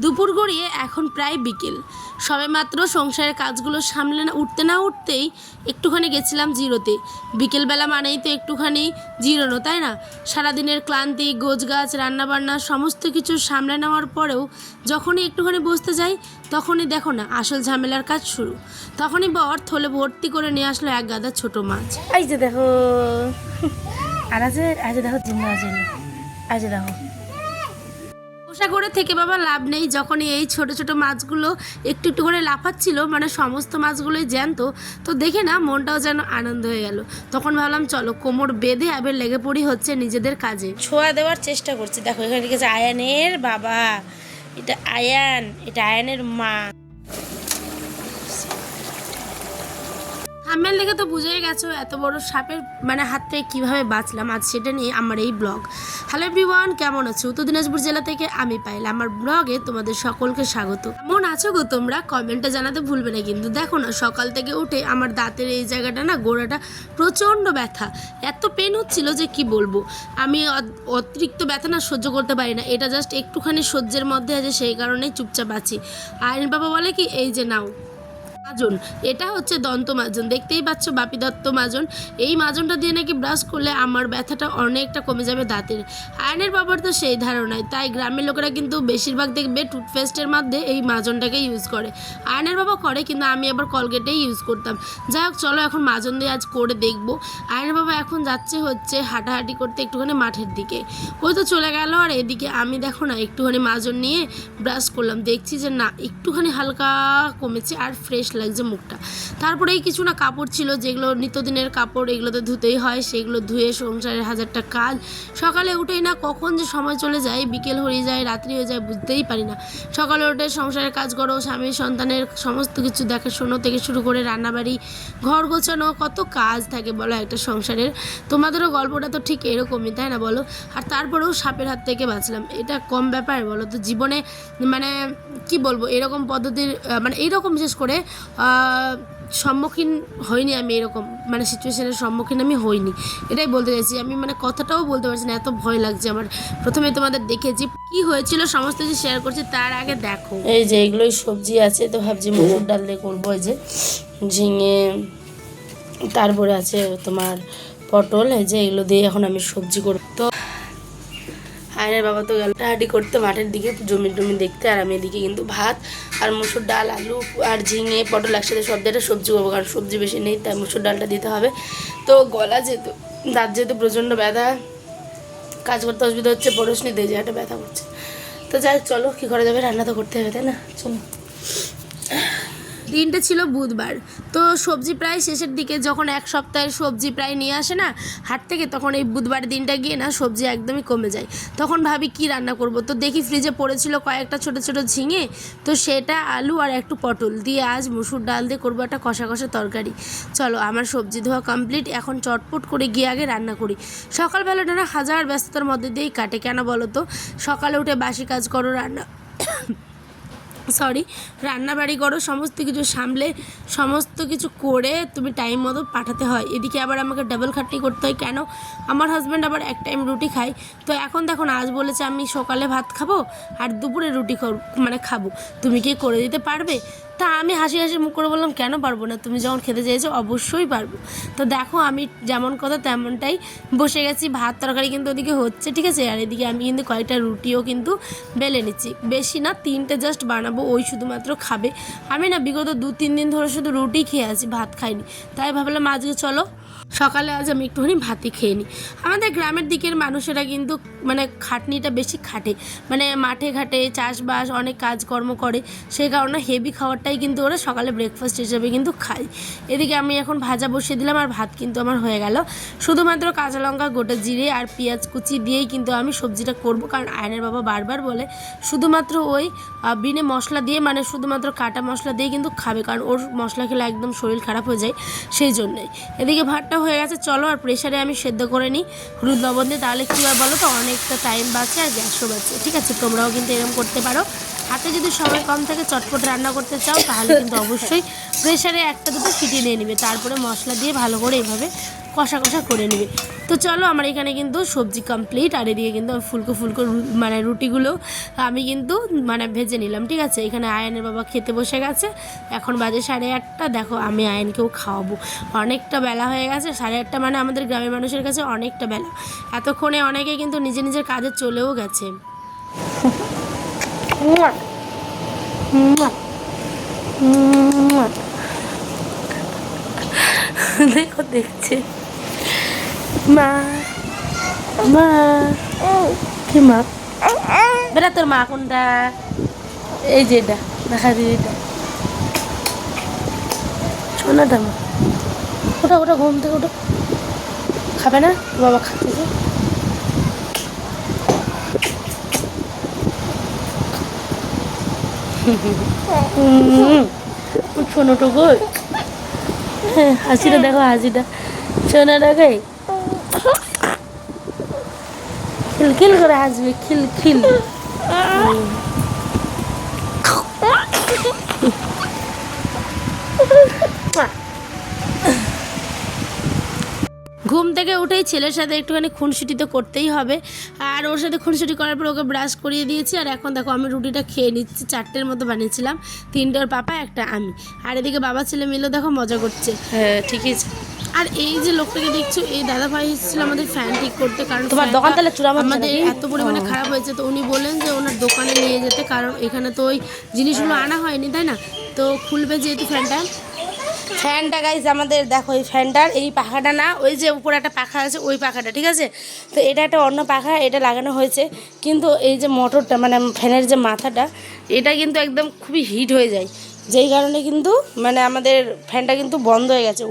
দুপুর গড়িয়ে এখন প্রায় বিকেল, সবেমাত্র সংসারের কাজগুলো সামলে উঠতে না উঠতেই একটুখানি গেছিলাম জিরোতে। বিকেলবেলা মানেই তো একটুখানি জিরোনো, তাই না? সারাদিনের ক্লান্তি, গোছগাছ, রান্নাবান্না সমস্ত কিছু সামলে নেওয়ার পরেও যখনই একটুখানি বসতে যাই তখনই দেখো না আসল ঝামেলার কাজ শুরু। তখনই বর থলে ভর্তি করে নিয়ে আসলো এক গাদা ছোট মাছ। এই যে দেখো, আর আজ দেখো জিম্মা আছে, আজ দেখো পোষা করে থেকে বাবা লাভ নেই। যখনই এই ছোট ছোট মাছগুলো একটু একটু করে লাফাচ্ছিল, মানে সমস্ত মাছগুলোই জ্যান্ত, তো দেখে না মনটাও যেন আনন্দ হয়ে গেল। তখন ভাবলাম চলো কোমর বেঁধে আবার লেগে পড়ি হচ্ছে নিজেদের কাজে। ছোঁয়া দেওয়ার চেষ্টা করছি। দেখো এখানে লিখেছে আয়ানের বাবা, এটা আয়ান, এটা আয়ানের মা। থাম্বনেল দেখে তো বুঝেই গেছো এত বড় সাপের মানে হাত থেকে কীভাবে বাঁচলাম। আজ সেটা নিয়ে আমার এই ব্লগ। হ্যালো এভরিওয়ান, কেমন আছো? উত্তর দিনাজপুর জেলা থেকে আমি পাইল আমার ব্লগে তোমাদের সকলকে স্বাগত। কেমন আছো গো তোমরা? কমেন্টে জানাতে ভুলবে না কিন্তু। দেখো না সকাল থেকে উঠে আমার দাঁতের এই জায়গাটা না, গোড়াটা প্রচণ্ড ব্যথা, এত পেন হচ্ছিল যে কি বলবো। আমি অতিরিক্ত ব্যথা না সহ্য করতে পারি না। এটা জাস্ট একটুখানি সহ্যের মধ্যে আছে, সেই কারণেই চুপচাপ আছি। আইন বাবা বলে কি, এই যে নাও মাজন, এটা হচ্ছে দন্ত মাজন, দেখতেই পাচ্ছ বাপি দত্ত মাজন। এই মাজনটা দিয়ে নাকি ব্রাশ করলে আমার ব্যথাটা অনেকটা কমে যাবে দাঁতের। আয়নের বাবার তো সেই ধারণায়, তাই গ্রামের লোকেরা কিন্তু বেশিরভাগ দেখবে টুথপেস্টের মধ্যে এই মাজনটাকে ইউজ করে। আয়নের বাবা করে, কিন্তু আমি আবার কলগেটেই ইউজ করতাম। যাই হোক চলো এখন মাজন দিয়ে আজ করে দেখবো। আয়নের বাবা এখন যাচ্ছে হচ্ছে হাঁটাহাঁটি করতে একটুখানি মাঠের দিকে, ওই তো চলে গেল। আর এদিকে আমি দেখো না একটুখানি মাজন নিয়ে ব্রাশ করলাম, দেখছি যে না একটুখানি হালকা কমেছে আর ফ্রেশ লাগছে মুখটা। তারপরে এই কিছু না কাপড় ছিল, যেগুলো নিত্যদিনের কাপড়, এগুলো তো ধুতেই হয়, সেগুলো ধুয়ে সংসারের হাজারটা কাজ। সকালে উঠেই না কখন যে সময় চলে যায়, বিকেল হয়ে যায়, রাত্রি হয়ে যায়, বুঝতেই পারি না। সকালে উঠে সংসারের কাজ করো, স্বামী সন্তানের সমস্ত কিছু দেখাশোনো থেকে শুরু করে রান্নাবাড়ি, ঘর গোছানো, কত কাজ থাকে বলো একটা সংসারের। তোমাদেরও গল্পটা তো ঠিক এরকমই, তাই না বলো? আর তারপরেও সাপের হাত থেকে বাঁচলাম, এটা কম ব্যাপার বলো তো? জীবনে মানে কি বলবো, এরকম পদ্ধতির মানে এইরকম বিশেষ করে সম্মুখীন হইনি আমি, এরকম মানে সিচুয়েশনের সম্মুখীন আমি হইনি, এটাই বলতে চাইছি। আমি মানে কথাটাও বলতে পারছি না, এত ভয় লাগছে আমার। প্রথমে তোমাদের দেখেছি কি হয়েছিল সমস্ত কিছু শেয়ার করছি, তার আগে দেখো এই যে এগুলোই সবজি আছে, তো ভাবছি মুসুর ডাল দিয়ে করবো। এই যে ঝিঙে, তারপরে আছে তোমার পটল, এই যে এগুলো দিয়ে এখন আমি সবজি করব। তো আয়নের বাবা তো গেল হাঁটি করতে মাঠের দিকে, জমি টমি দেখতে, আর আমি এদিকে কিন্তু ভাত আর মুসুর ডাল, আলু আর ঝিঙে পটল একসাথে সব দিয়ে সবজি করবো, কারণ সবজি বেশি নেই, তাই মুসুর ডালটা দিতে হবে। তো গলা যেহেতু, দাঁত যেহেতু প্রচণ্ড ব্যথা, কাজ করতে অসুবিধা হচ্ছে, পরশনি দিয়ে জায়গাটা ব্যথা করছে। তো যাই চলো, কী করা যাবে, রান্না তো করতে হবে তাই না, চলো। দিনটা ছিল বুধবার, তো সবজি প্রায় শেষের দিকে, যখন এক সপ্তাহের সবজি প্রায় নিয়ে আসে না হাট থেকে, তখন এই বুধবার দিনটা গিয়ে না সবজি একদমই কমে যায়। তখন ভাবি কি রান্না করব, তো দেখি ফ্রিজে পড়েছিল কয়েকটা ছোট ছোট ঝিঙে, তো সেটা আলু আর একটু পটল দিয়ে আজ মুসুর ডাল দিয়ে করবো একটা কষা কষা তরকারি। চলো আমার সবজি ধোয়া কমপ্লিট, এখন চটপট করে গিয়ে আগে রান্না করি। সকালবেলাটা না হাজার ব্যস্ততার মধ্যে দিয়েই কাটে, কেন বলো তো? সকালে উঠে বাসি কাজ করো, রান্নাবাড়ি করো, সমস্ত কিছু সামলে সমস্ত কিছু করে তুমি টাইম মতো পাঠাতে হয়। এদিকে আবার আমাকে ডাবল খাটনি করতে হয়, কেন? আমার হাজব্যান্ড আবার এক টাইম রুটি খায়। তো এখন দেখো না, আজ বলেছে আমি সকালে ভাত খাবো আর দুপুরে রুটি মানে খাবো, তুমি কি করে দিতে পারবে? তা আমি হাসি হাসি মুখ করে বললাম কেন পারবো না, তুমি যখন খেতে চেয়েছো অবশ্যই পারবো। তো দেখো আমি যেমন কথা তেমনটাই বসে গেছি, ভাত তরকারি কিন্তু ওদিকে হচ্ছে, ঠিক আছে। আর এদিকে আমি কিন্তু কয়েকটা রুটিও কিন্তু বেলে নিচ্ছি, বেশি না, 3টে জাস্ট বানাবো, ওই শুধুমাত্র খাবে। আমি না বিগত 2-3 দিন ধরে শুধু রুটি খেয়ে আছি, ভাত খাইনি, তাই ভাবলাম আজকে চলো সকালে আজ আমি একটুখানি ভাতই খেয়ে নিই। আমাদের গ্রামের দিকের মানুষেরা কিন্তু মানে খাটনিটা বেশি খাটে, মানে মাঠে ঘাটে চাষবাস অনেক কাজকর্ম করে, সেই কারণে হেভি খাবারটাই কিন্তু ওরা সকালে ব্রেকফাস্ট হিসেবে কিন্তু খায়। এদিকে আমি এখন ভাজা বসিয়ে দিলাম, আর ভাত কিন্তু আমার হয়ে গেল। শুধুমাত্র কাঁচা লঙ্কা, গোটা জিরে আর পেঁয়াজ কুচি দিয়েই কিন্তু আমি সবজিটা করব, কারণ আয়নের বাবা বারবার বলে শুধুমাত্র ওই বিনে মশলা দিয়ে, মানে শুধুমাত্র কাটা মশলা দিয়ে কিন্তু খাবে, কারণ ওর মশলা খেলে একদম শরীর খারাপ হয়ে যায়, সেই জন্যই। এদিকে ভাতটা হয়ে গেছে, চলো আর প্রেশারে আমি সেদ্ধ করে নিই হলুদ লবণ দিয়ে, তাহলে কী হয় বলো তো, অনেকটা টাইম বাঁচে আর গ্যাসও বাঁচে, ঠিক আছে? তোমরাও কিন্তু এরকম করতে পারো। হাতে যদি সময় কম থাকে, চটপট রান্না করতে চাও, তাহলে কিন্তু অবশ্যই প্রেশারে 1-2 সিটি নিয়ে নেবে, তারপরে মশলা দিয়ে ভালো করে এইভাবে কষা কষা করে নেবে। তো চলো আমার এখানে কিন্তু সবজি কমপ্লিট, আর এদিকে কিন্তু আমি ফুলকো মানে রুটিগুলো আমি কিন্তু মানে ভেজে নিলাম, ঠিক আছে। এখানে আয়ানের বাবা খেতে বসে গেছে, এখন বাজে 8:30। দেখো আমি আয়ানকেও খাওয়াবো, অনেকটা বেলা হয়ে গেছে। 8:30 মানে আমাদের গ্রামের মানুষের কাছে অনেকটা বেলা। এতক্ষণে অনেকে কিন্তু নিজের কাজে চলেও গেছে। দেখো দেখছে মা, মা কি মা, বেটা তোর মা কোনটা? এই যে এটা দেখা দিই, এটা সোনাটা মা। ওটা ওটা ঘুম থেকে ওটা খাবে না, বাবা খাচ্ছে। সোনাটুকু, হ্যাঁ হাসিটা দেখো, হাসিটা সোনাটাকে খিলখিল করে হাসবে, খিলখিল। ঘুম থেকে উঠেই ছেলের সাথে একটুখানি খুনসুটি তো করতেই হবে, আর ওর সাথে খুনসুটি করার পর ওকে ব্রাশ করিয়ে দিয়েছি। আর এখন দেখো আমি রুটিটা খেয়ে নিচ্ছি, 4টের মতো বানিয়েছিলাম, 3টে ওর পাপা, একটা আমি। আর এদিকে বাবা ছেলে মিলে দেখো মজা করছে। হ্যাঁ ঠিকই। আর এই যে লোকটাকে দেখছো, এই দাদা ভাই এসেছিল আমাদের ফ্যান ঠিক করতে, কারণ তোমার দোকান তাহলে চূড়া আমাদের এত পরিমাণে খারাপ হয়েছে। তো উনি বললেন যে ওনার দোকানে নিয়ে যেতে, কারণ এখানে তো ওই জিনিসগুলো আনা হয়নি, তাই না? তো খুলবে যেহেতু ফ্যানটা গাইজ আমাদের দেখো, এই ফ্যানটার এই পাখাটা না, ওই যে উপরে একটা পাখা আছে ওই পাখাটা, ঠিক আছে। তো এটা একটা অন্য পাখা, এটা লাগানো হয়েছে, কিন্তু এই যে মোটরটা মানে ফ্যানের যে মাথাটা, এটা কিন্তু একদম খুবই হিট হয়ে যায়, যেই কারণে কিন্তু মানে আমাদের ফ্যানটা কিন্তু বন্ধ হয়ে গেছে,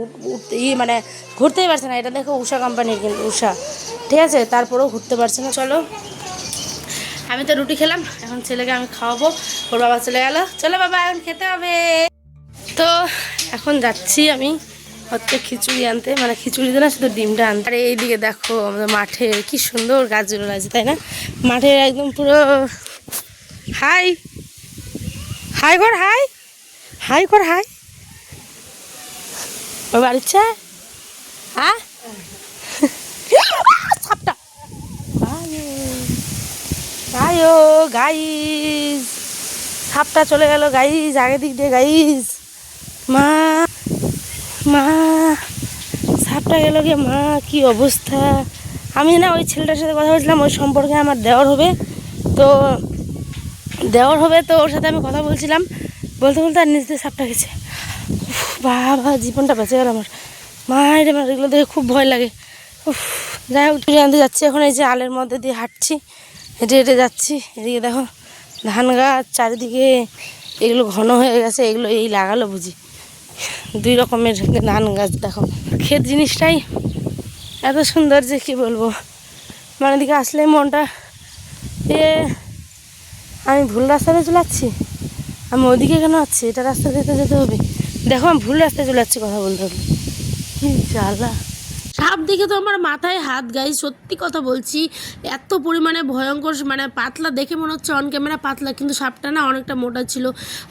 মানে ঘুরতেই পারছে না। এটা দেখো ঊষা কোম্পানির, কিন্তু ঊষা, ঠিক আছে, তারপরেও ঘুরতে পারছে না। চলো আমি তো রুটি খেলাম, এখন ছেলেকে আমি খাওয়াবো, ওর বাবা চলে গেল। চলো বাবা এখন খেতে হবে। তো এখন যাচ্ছি আমি হচ্ছে খিচুড়ি আনতে, মানে খিচুড়ি না শুধু ডিমটা আনতে। আর এইদিকে দেখো আমাদের মাঠে কি সুন্দর গাছগুলো আছে, তাই না? মাঠে একদম পুরো হাই হাই কর, হাই হাই কর, হাই ওর বাড়ির চা। হ্যাঁ সাপটা গাইও গাইজ, সাপটা চলে গেল গাইজ, আগে দিক দিয়ে গাইজ। মা মা সাপটা গেল গিয়ে, মা কি অবস্থা। আমি না ওই ছেলেটার সাথে কথা বলছিলাম, ওই সম্পর্কে আমার দেওর হবে, তো ওর সাথে আমি কথা বলছিলাম, বলতে বলতে আর নিজ দিয়ে সাপটা গেছে। বাবা জীবনটা বেঁচে গেল আমার। মায়ের আমার এগুলো দেখে খুব ভয় লাগে। যাই হোক জানতে যাচ্ছি এখন, এই যে আলের মধ্যে দিয়ে হাঁটছি, হেঁটে হেঁটে যাচ্ছি। এদিকে দেখো ধান গাছ চারিদিকে, এগুলো ঘন হয়ে গেছে, এগুলো এই লাগালো বুঝি 2 রকমের ধান গাছ। দেখো ক্ষেত জিনিসটাই এত সুন্দর যে কি বলবো, মানে দিকে আসলে মনটা আমি ভুল রাস্তাতে চলে যাচ্ছি, আমি ওদিকে কেন আছি, এটা রাস্তা দিতে যেতে হবে। দেখো আমি ভুল রাস্তায় চলে যাচ্ছি কথা বলতে বলতে, কি জ্বালা। সাপ দেখে তো আমার মাথায় হাত, গাই সত্যি কথা বলছি, এত পরিমাণে ভয়ঙ্কর, মানে পাতলা দেখে মনে হচ্ছে অন ক্যামেরা পাতলা, কিন্তু সাপটা না অনেকটা মোটা ছিল।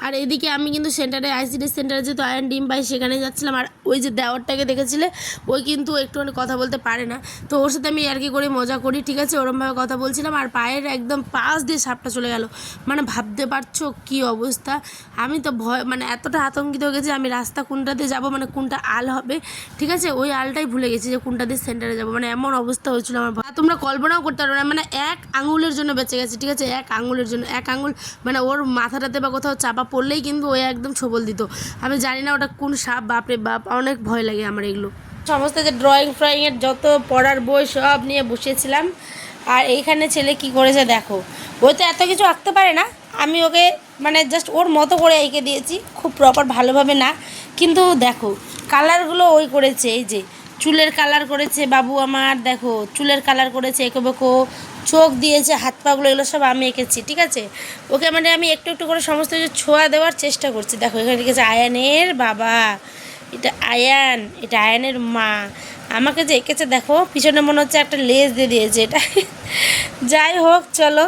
আর এদিকে আমি কিন্তু সেন্টারে আইসিডি সেন্টারে যেহেতু আয়ন ডিম পাই সেখানে যাচ্ছিলাম, আর ওই যে দেওয়ারটাকে দেখেছিলে, ওই কিন্তু একটুখানি কথা বলতে পারে না, তো ওর সাথে আমি আর কি করে মজা করি, ঠিক আছে, ওরমভাবে কথা বলছিলাম, আর পায়ের একদম পাশ দিয়ে সাপটা চলে গেল। মানে ভাবতে পারছো কি অবস্থা। আমি তো ভয় মানে এতটা আতঙ্কিত হয়ে গেছি, আমি রাস্তা কোনটাতে যাব, মানে কোনটা আল হবে, ঠিক আছে, ওই আলটাই ভুলে গেছি যে কোনটা দিয়ে সেন্টারে যাবো, মানে এমন অবস্থা হয়েছিল আমার। তোমরা কল্পনাও করতে পারো না, মানে 1 আঙুলের জন্য বেঁচে গেছে, ঠিক আছে, 1 আঙুলের জন্য, 1 আঙুল মানে ওর মাথাটাতে বা কোথাও চাপা পড়লেই কিন্তু ও একদম ছবল দিত। আমি জানি না ওটা কোন সাপ, বাপরে বাপ, অনেক ভয় লাগে আমার এগুলো। সমস্ত যে ড্রয়িংয়ের যত পড়ার বই সব নিয়ে বসেছিলাম, আর এইখানে ছেলে কি করেছে দেখো, বই তো এত কিছু আঁকতে পারে না, আমি ওকে মানে জাস্ট ওর মতো করে এঁকে দিয়েছি, খুব প্রপার ভালোভাবে না, কিন্তু দেখো কালারগুলো ওই করেছে, এই যে চুলের কালার করেছে বাবু আমার, দেখো চুলের কালার করেছে, এঁকে বেঁকো চোখ দিয়েছে, হাত পাগুলো, এগুলো সব আমি এঁকেছি, ঠিক আছে। ওকে মানে আমি একটু একটু করে সমস্ত কিছু ছোঁয়া দেওয়ার চেষ্টা করছি। দেখো এখানে লিখেছে আয়ানের বাবা, এটা আয়ান, এটা আয়ানের মা। আমাকে যে এঁকেছে দেখো, পিছনে মনে হচ্ছে একটা লেজ দিয়ে দিয়েছে এটা। যাই হোক চলো,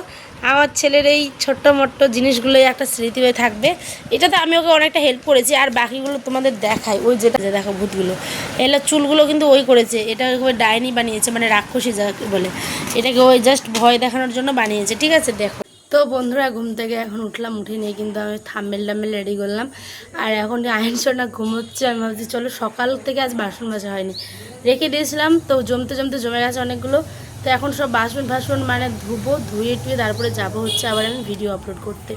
আমার ছেলের এই ছোট্ট মোট্ট জিনিসগুলোই একটা স্মৃতি হয়ে থাকবে। এটাতে আমি ওকে অনেকটা হেল্প করেছি। আর বাকিগুলো তোমাদের দেখাই, ওই যেটা দেখো ভূতগুলো, এগুলো চুলগুলো কিন্তু ওই করেছে। এটা ওই ডাইনি বানিয়েছে, মানে রাক্ষসী যাকে বলে, এটাকে ওই জাস্ট ভয় দেখানোর জন্য বানিয়েছে, ঠিক আছে। দেখো তো বন্ধুরা, ঘুম থেকে এখন উঠলাম, উঠে নিয়ে কিন্তু আমি থাম্বেল টাম্বেল রেডি করলাম। আর এখন আয়ন সোনা ঘুমোচ্ছে। আমি ভাবছি চলো, সকাল থেকে আজ বাসন মাজা হয়নি, রেখে দিয়েছিলাম তো জমতে জমতে জমে গেছে অনেকগুলো। তো এখন সব বাসন মানে ধুবো, ধুয়ে টুয়ে তারপরে যাবো হচ্ছে আবার আমি ভিডিও আপলোড করতে।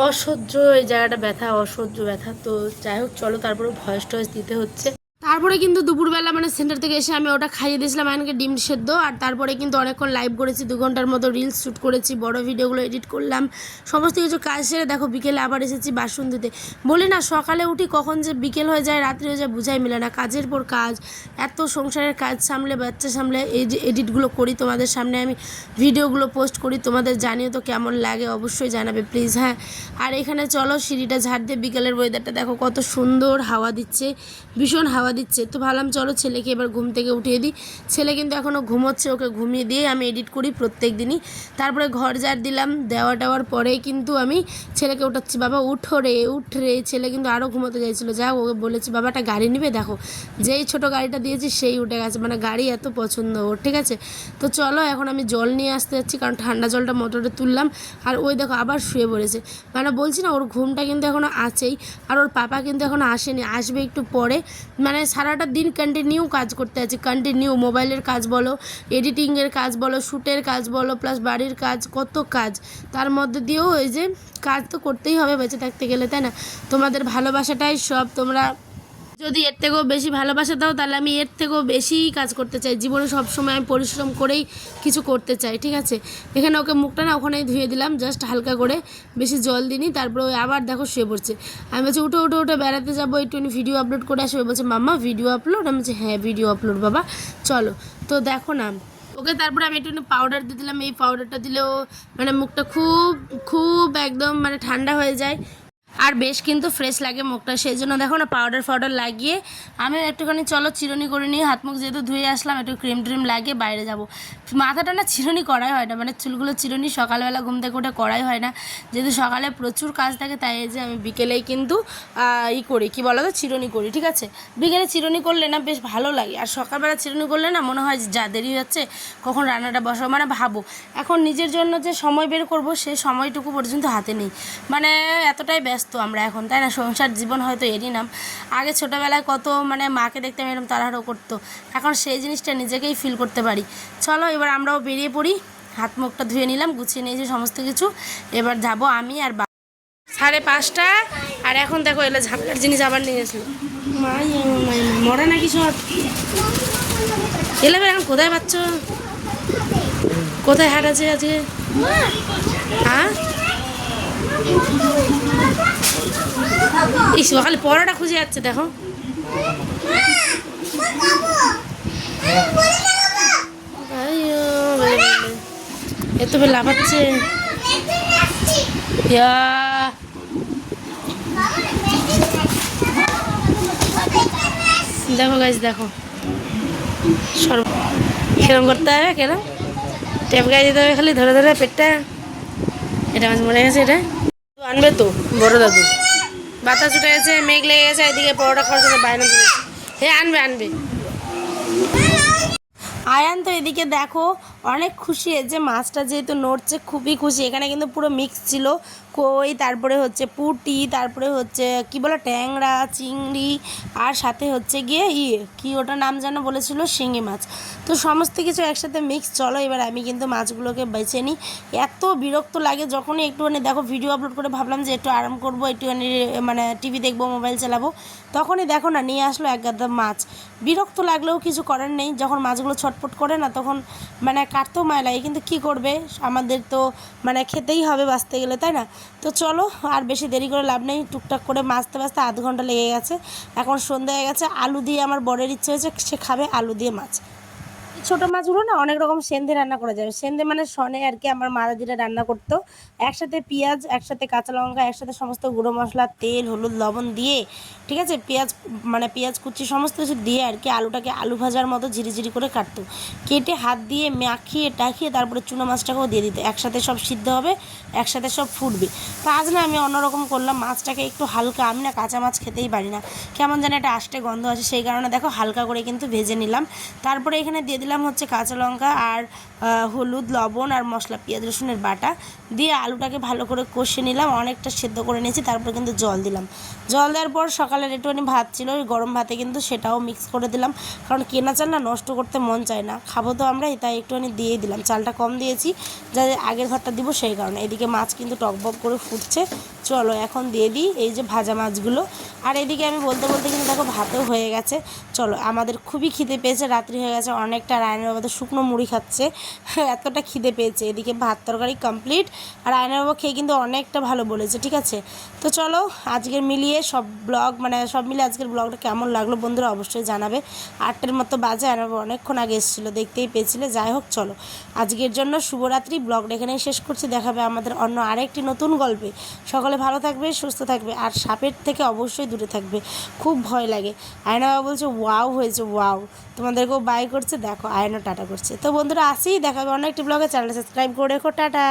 অসহ্য এই জায়গাটা ব্যথা, অসহ্য ব্যথা। তো যাই হোক চলো, তারপরে ভয়েস টয়েস দিতে হচ্ছে। তারপরে কিন্তু দুপুরবেলা মানে সেন্টার থেকে এসে আমি ওটা খাইয়ে দিয়েছিলাম আয়নকে, ডিম সেদ্ধ। আর তারপরে কিন্তু অনেকক্ষণ লাইভ করেছি, 2 ঘন্টার মতো রিলস শ্যুট করেছি, বড় ভিডিওগুলো এডিট করলাম, সমস্ত কিছু কাজ সেরে দেখো বিকেলে আবার এসেছি বাসন ধুতে। বলি না, সকালে উঠি কখন যে বিকেল হয়ে যায়, রাত্রি হয়ে যায়, বুঝাই মিলে না। কাজের পর কাজ, এত সংসারের কাজ সামলে, বাচ্চা সামলে, এই যে এডিটগুলো করি, তোমাদের সামনে আমি ভিডিওগুলো পোস্ট করি, তোমাদের জানিও তো কেমন লাগে, অবশ্যই জানাবে প্লিজ। হ্যাঁ, আর এখানে চলো সিঁড়িটা ঝাড় দিয়ে, বিকেলের ওয়েদারটা দেখো কত সুন্দর, হাওয়া দিচ্ছে, ভীষণ হাওয়া দিচ্ছে। তো ভাবলাম চলো ছেলেকে এবার ঘুম থেকে উঠিয়ে দিই। ছেলে কিন্তু এখনও ঘুমোচ্ছে, ওকে ঘুমিয়ে দিয়ে আমি এডিট করি প্রত্যেক দিনই। তারপরে ঘর ঝাড় দিলাম, দেওয়ার পরেই কিন্তু আমি ছেলেকে উঠাচ্ছি। বাবা উঠ রে। ছেলে কিন্তু আরও ঘুমোতে চাইছিলো, যা ওকে বলেছি বাবাটা গাড়ি নিবে, দেখো যেই ছোট গাড়িটা দিয়েছি সেই উঠে গেছে, মানে গাড়ি এত পছন্দ ওর, ঠিক আছে। তো চলো এখন আমি জল নিয়ে আসতে যাচ্ছি, কারণ ঠান্ডা জলটা মোটরে তুললাম। আর ওই দেখো আবার শুয়ে পড়েছে, মানে বলছি না ওর ঘুমটা কিন্তু এখনও আছেই। আর ওর পাপা কিন্তু এখনও আসেনি, আসবে একটু পরে। মানে সারাটা দিন কন্টিনিউ কাজ করতে আছে, কন্টিনিউ মোবাইলের কাজ বলো, এডিটিংয়ের কাজ বলো, শ্যুটের কাজ বলো, প্লাস বাড়ির কাজ, কত কাজ। তার মধ্যে দিয়েও এই যে কাজ তো করতেই হবে বেঁচে থাকতে গেলে, তাই না। তোমাদের ভালোবাসাটাই সব। তোমরা যদি এর থেকেও বেশি ভালোবাসা দাও, তাহলে আমি এর থেকেও বেশি কাজ করতে চাই জীবনে। সবসময় আমি পরিশ্রম করেই কিছু করতে চাই, ঠিক আছে। এখানে ওকে মুখটা না ওখানেই ধুয়ে দিলাম, জাস্ট হালকা করে, বেশি জল দিইনি। তারপরে ওই আবার দেখো শুয়ে পড়ছে। আমি বলছি উঠে বেড়াতে যাবো, একটুখানি ভিডিও আপলোড করে আসবে। বলছে মাম্মা ভিডিও আপলোড। আমি বলছি হ্যাঁ ভিডিও আপলোড বাবা, চলো। তো দেখো না ওকে, তারপরে আমি একটু পাউডার দিয়ে দিলাম। এই পাউডারটা দিলেও মানে মুখটা খুব খুব একদম মানে ঠান্ডা হয়ে যায়, আর বেশ কিন্তু ফ্রেশ লাগে মুখটা। সেই জন্য দেখো না পাউডার লাগিয়ে আমি একটুখানি চলো চিরুনি করে নিয়ে, হাত মুখ যেহেতু ধুয়ে আসলাম, একটু ক্রিম ট্রিম লাগিয়ে বাইরে যাব। মাথাটা না চিরুনি করাই হয় না, মানে চুলগুলো চিরুনি সকালবেলা ঘুম থেকে উঠে করাই হয় না, যেহেতু সকালে প্রচুর কাজ থাকে। তাই যে আমি বিকেলেই কিন্তু করি, কি বলো তো, চিরুনি করি, ঠিক আছে। বিকেলে চিরুনি করলে না বেশ ভালো লাগে, আর সকালবেলা চিরুনি করলে না মনে হয় যা দেরি হচ্ছে, কখন রান্নাটা বসাবো, মানে ভাবো এখন নিজের জন্য যে সময় বের করব, সেই সময়টুকু পর্যন্ত হাতে নেই, মানে এতটাই ব্যস্ত আমরা এখন, তাই না। সংসার জীবন হয়তো এরই নাম। আগে ছোটোবেলায় কত মানে মাকে দেখতাম এরকম তাড়াহুড়ো করতো, এখন সেই জিনিসটা নিজেকেই ফিল করতে পারি। চলো এবার আমরাও বেরিয়ে পড়ি। হাত মুখটা ধুয়ে নিলাম, গুছিয়ে নিয়েছি সমস্ত কিছু। এবার যাব আমি আর 5:30, আর এখন দেখো এলো ঝামেলার জিনিস আবার নিয়ে এসলো। মরে নাকি সব এলে। এখন কোথায় পাচ্ছ, কোথায় হাট আছে আজকে? হ্যাঁ এই সকালে পরোটা খুঁজে যাচ্ছে, দেখো এত লাফাচ্ছে। দেখো গাইস, দেখো সেরকম করতে হবে, কেন টেপ গায়ে দিতে হবে, খালি ধরে ধরে পেটটা। এটা মাঝে মনে গেছে, এটা আনবে তো বড় দাদু। বাতাস উঠে গেছে, মেঘ লেগে গেছে, এদিকে পরোটা খাওয়ার জন্য বাইরে দিয়েছে। হ্যাঁ আনবে। আয়ান তো এদিকে দেখো অনেক খুশি, যে মাছটা যেহেতু নড়ছে খুবই খুশি। এখানে কিন্তু পুরো মিক্স ছিল, কই, তারপরে হচ্ছে পুঁটি, তারপরে হচ্ছে কি বলে ট্যাংরা, চিংড়ি, আর সাথে হচ্ছে গিয়ে কি ওটা নাম যেন বলেছিল, শিঙি মাছ। তো সমস্ত কিছু একসাথে মিক্স। চলো এবার আমি কিন্তু মাছগুলোকে বেছে নিই। এত বিরক্ত লাগে যখনই একটুখানি দেখো ভিডিও আপলোড করে ভাবলাম যে একটু আরাম করবো, একটুখানি মানে টিভি দেখবো, মোবাইল চালাবো, তখনই দেখো না নিয়ে আসলো এক গাদা মাছ। বিরক্ত লাগলেও কিছু করার নেই, যখন মাছগুলো ছটফট করে না তখন মানে কাটতেও মায় লাগে, কিন্তু কি করবে, আমাদের তো মানে খেতেই হবে বাঁচতে গেলে, তাই না। তো চলো আর বেশি দেরি করে লাভ নেই, টুকটাক করে বাঁচতে আধ ঘন্টা লেগে গেছে। এখন সন্ধ্যা হয়ে গেছে, আলু দিয়ে আমার বরের ইচ্ছে হয়েছে, সে খাবে আলু দিয়ে মাছ। ছোটো মাছগুলো না অনেক রকম সেন্ধে রান্না করা যাবে। সেন্ধে মানে সনে আর কি আমার মা যেটা রান্না করতো, একসাথে পেঁয়াজ, একসাথে কাঁচা লঙ্কা, একসাথে সমস্ত গুঁড়ো মশলা, তেল, হলুদ, লবণ দিয়ে, ঠিক আছে, পেঁয়াজ কুচি সমস্ত কিছু দিয়ে আর কি আলুটাকে আলু ভাজার মতো ঝিরিঝিরি করে কাটতো, কেটে হাত দিয়ে মাখিয়ে টাখিয়ে তারপরে চুনো মাছটাকেও দিয়ে দিত, একসাথে সব সিদ্ধ হবে, একসাথে সব ফুটবে। তো আজ না আমি অন্যরকম করলাম, মাছটাকে একটু হালকা, আমি না কাঁচা মাছ খেতেই পারি না, কেমন যেন একটা আষ্টে গন্ধ আছে, সেই কারণে দেখো হালকা করে কিন্তু ভেজে নিলাম। তারপরে এখানে দিয়ে দিলাম হচ্ছে কাঁচা লঙ্কা আর হলুদ, লবণ আর মশলা, পেঁয়াজ রসুনের বাটা দিয়ে আলুটাকে ভালো করে কষে নিলাম, অনেকটা সেদ্ধ করে নিয়েছি। তারপর কিন্তু জল দিলাম, জল দেওয়ার পর সকালের একটুখানি ভাত ছিল, ওই গরম ভাতে কিন্তু সেটাও মিক্স করে দিলাম, কারণ কেনা চাল না নষ্ট করতে মন চায় না, খাবো তো আমরা, তাই একটুখানি দিয়েই দিলাম, চালটা কম দিয়েছি যা আগের ভাতটা দিব সেই কারণে। এদিকে মাছ কিন্তু টকবক করে ফুটছে, চলো এখন দিয়ে দিই এই যে ভাজা মাছগুলো। আর এদিকে আমি বলতে বলতে কিন্তু দেখো ভাতও হয়ে গেছে। চলো, আমাদের খুবই খিদে পেয়েছে, রাত্রি হয়ে গেছে অনেকটা, রায়নের বাবা তো শুকনো মুড়ি খাচ্ছে, এতটা খিদে পেয়েছে। এদিকে ভাত তরকারি কমপ্লিট, আর রায়নের বাবা খেয়ে কিন্তু অনেকটা ভালো বলেছে, ঠিক আছে। তো চলো আজকের মিলিয়ে সব ব্লগ, মানে সব মিলিয়ে আজকের ব্লগটা কেমন লাগলো বন্ধুরা অবশ্যই জানাবে। 8টার মতো বাজে, রায়নের বাবা অনেকক্ষণ আগে এসেছিলো, দেখতেই পেয়েছিলে। যাই হোক চলো, আজকের জন্য শুভরাত্রি, ব্লগটা এখানেই শেষ করছি, দেখাবে আমাদের অন্য আরেকটি নতুন গল্পে। সকলে ভালো থাকবে, সুস্থ থাকবে, আর সাপের থেকে অবশ্যই দূরে থাকবে, খুব ভয় লাগে। আয়না বাবা বলছে ওয়াও হয়েছে, ওয়াও, তোমাদেরকেও বাই করছে, দেখো আয়না টাটা করছে। তো বন্ধুরা আসি, দেখাবে অন্য একটি ব্লগে, চ্যানেলটা সাবস্ক্রাইব করে রেখো, টাটা।